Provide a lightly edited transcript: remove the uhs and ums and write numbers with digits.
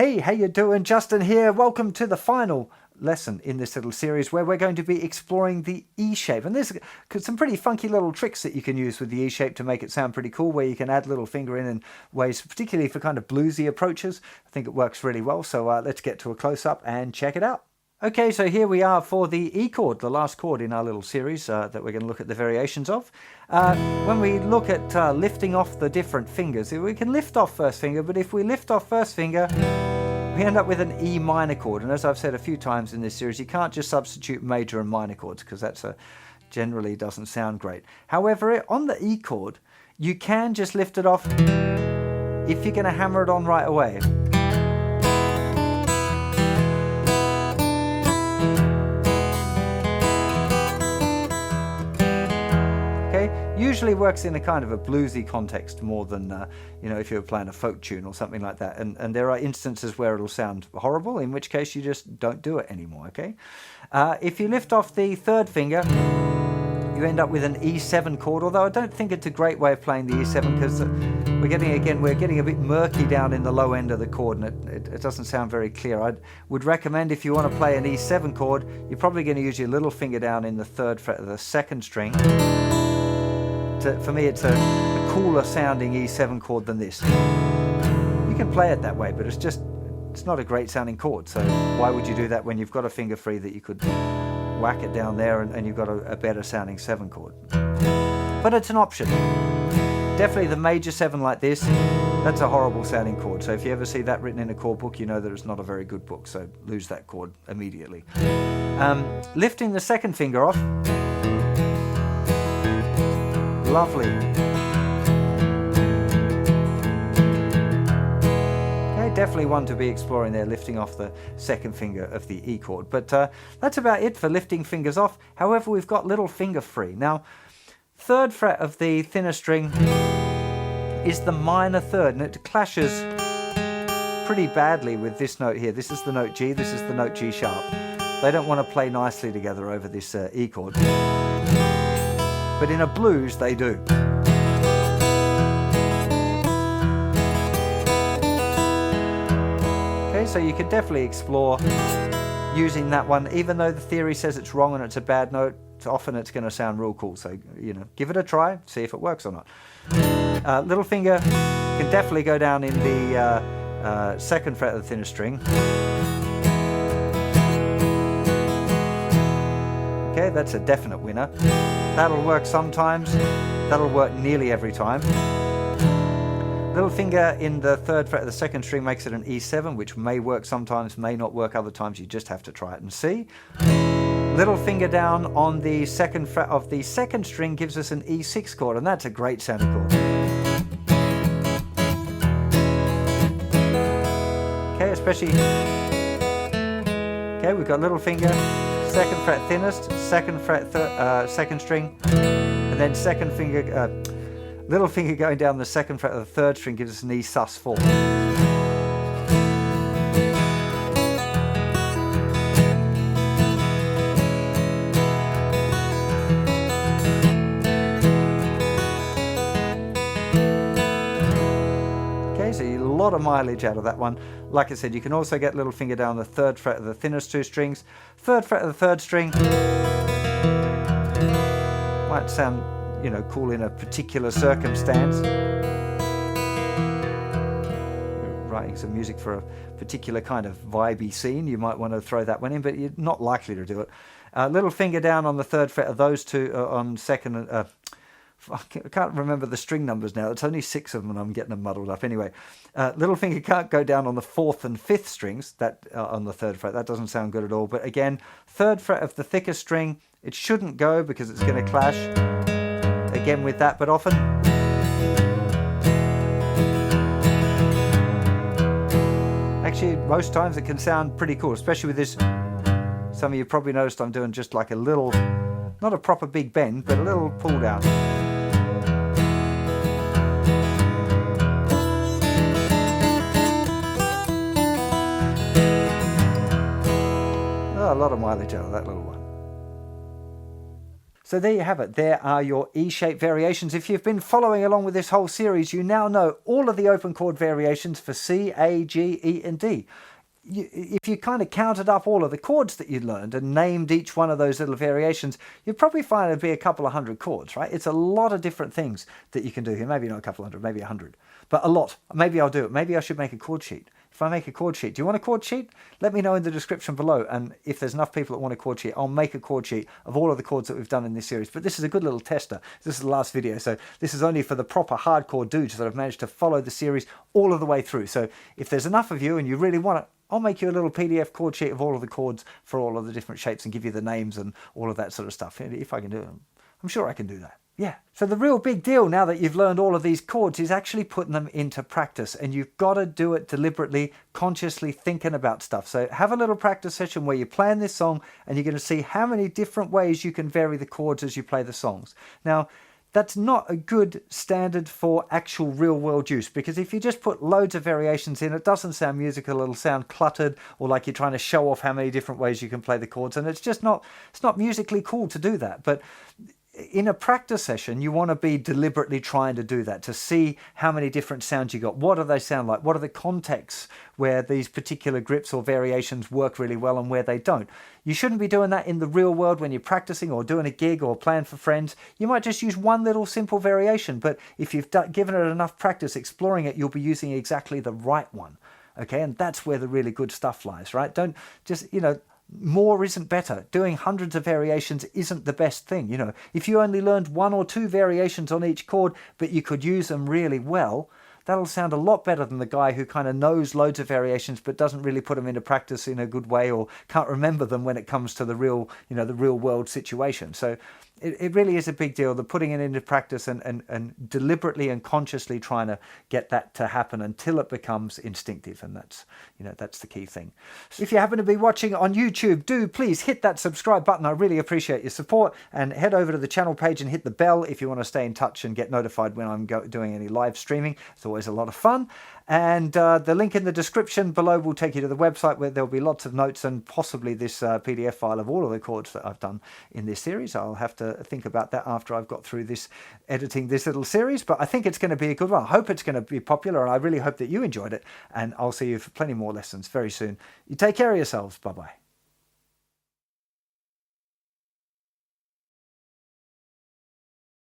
Hey, how you doing? Justin here. Welcome to the final lesson in this little series where we're going to be exploring the E shape. And there's some pretty funky little tricks that you can use with the E shape to make it sound pretty cool, where you can add little finger in ways, particularly for kind of bluesy approaches. I think it works really well. So let's get to a close-up and check it out. Okay, so here we are for the E chord, the last chord in our little series that we're going to look at the variations of. When we look at lifting off the different fingers, we can lift off first finger, but if we lift off first finger, we end up with an E minor chord. And as I've said a few times in this series, you can't just substitute major and minor chords because that's generally doesn't sound great. However, on the E chord, you can just lift it off if you're going to hammer it on right away. Usually works in a kind of a bluesy context more than, if you're playing a folk tune or something like that. And there are instances where it'll sound horrible, in which case you just don't do it anymore, okay? If you lift off the third finger, you end up with an E7 chord, although I don't think it's a great way of playing the E7 because we're getting a bit murky down in the low end of the chord, and it doesn't sound very clear. I would recommend, if you want to play an E7 chord, you're probably going to use your little finger down in the third fret of the second string. For me, it's a cooler sounding E7 chord than this. You can play it that way, but it's not a great sounding chord. So why would you do that when you've got a finger free that you could whack it down there and you've got a better sounding 7 chord? But it's an option. Definitely the major 7 like this, that's a horrible sounding chord. So if you ever see that written in a chord book, you know that it's not a very good book. So lose that chord immediately. Lifting the second finger off. Lovely. Okay, definitely one to be exploring there, lifting off the second finger of the E chord. But that's about it for lifting fingers off. However, we've got little finger free. Now, third fret of the thinner string is the minor third, and it clashes pretty badly with this note here. This is the note G, this is the note G sharp. They don't want to play nicely together over this E chord. But in a blues, they do. Okay, so you can definitely explore using that one, even though the theory says it's wrong and it's a bad note. Often it's going to sound real cool. So, give it a try, see if it works or not. Little finger can definitely go down in the second fret of the thinner string. Okay, that's a definite winner. That'll work sometimes. That'll work nearly every time. Little finger in the third fret of the second string makes it an E7, which may work sometimes, may not work other times. You just have to try it and see. Little finger down on the second fret of the second string gives us an E6 chord, and that's a great sounding chord. Okay, especially... Okay, we've got little finger, second fret thinnest, second fret second string, and then second finger, little finger going down the second fret of the third string gives us an E sus4. Okay, so a lot of mileage out of that one. Like I said, you can also get little finger down the third fret of the thinnest 2 strings. Third fret of the third string. Might sound, cool in a particular circumstance. You're writing some music for a particular kind of vibey scene. You might want to throw that one in, but you're not likely to do it. Little finger down on the third fret of those 2 on second... I can't remember the string numbers now. It's only 6 of them and I'm getting them muddled up. Anyway, little finger can't go down on the 4th and 5th strings that on the third fret. That doesn't sound good at all. But again, third fret of the thickest string, it shouldn't go because it's going to clash again with that, but often. Actually, most times it can sound pretty cool, especially with this. Some of you probably noticed I'm doing just like a little, not a proper big bend, but a little pull down. A lot of mileage out of that little one. So So there you have it. There are your E-shape variations. If you've been following along with this whole series, you now know all of the open chord variations for C, A, G, E, and D. If you kind of counted up all of the chords that you learned and named each one of those little variations, you'd probably find it'd be a couple of hundred chords, right? It's a lot of different things that you can do here. Maybe not a couple hundred, maybe 100, but a lot. Maybe I'll do it. Maybe I should make a chord sheet. If I make a chord sheet, do you want a chord sheet? Let me know in the description below. And if there's enough people that want a chord sheet, I'll make a chord sheet of all of the chords that we've done in this series. But this is a good little tester. This is the last video. So this is only for the proper hardcore dudes that have managed to follow the series all of the way through. So if there's enough of you and you really want it, I'll make you a little PDF chord sheet of all of the chords for all of the different shapes and give you the names and all of that sort of stuff. If I can do it, I'm sure I can do that. Yeah. So the real big deal now that you've learned all of these chords is actually putting them into practice, and you've got to do it deliberately, consciously thinking about stuff. So have a little practice session where you're playing this song and you're going to see how many different ways you can vary the chords as you play the songs. Now, that's not a good standard for actual real world use, because if you just put loads of variations in, it doesn't sound musical, it'll sound cluttered or like you're trying to show off how many different ways you can play the chords, and it's not musically cool to do that. But in a practice session, you want to be deliberately trying to do that, to see how many different sounds you got. What do they sound like? What are the contexts where these particular grips or variations work really well and where they don't? You shouldn't be doing that in the real world when you're practicing or doing a gig or playing for friends. You might just use one little simple variation, but if you've given it enough practice exploring it, you'll be using exactly the right one. Okay, and that's where the really good stuff lies, right? Don't just, more isn't better. Doing hundreds of variations isn't the best thing. If you only learned 1 or 2 variations on each chord, but you could use them really well, that'll sound a lot better than the guy who kind of knows loads of variations but doesn't really put them into practice in a good way, or can't remember them when it comes to the real, the real world situation. So it really is a big deal, the putting it into practice and deliberately and consciously trying to get that to happen until it becomes instinctive. And that's the key thing. If you happen to be watching on YouTube, do please hit that subscribe button. I really appreciate your support, and head over to the channel page and hit the bell if you want to stay in touch and get notified when I'm doing any live streaming. It's always a lot of fun. And the link in the description below will take you to the website, where there'll be lots of notes and possibly this PDF file of all of the chords that I've done in this series. I'll have to think about that after I've got through this, editing this little series, but I think it's going to be a good one. I hope it's going to be popular, and I really hope that you enjoyed it, and I'll see you for plenty more lessons very soon. You take care of yourselves. Bye-bye.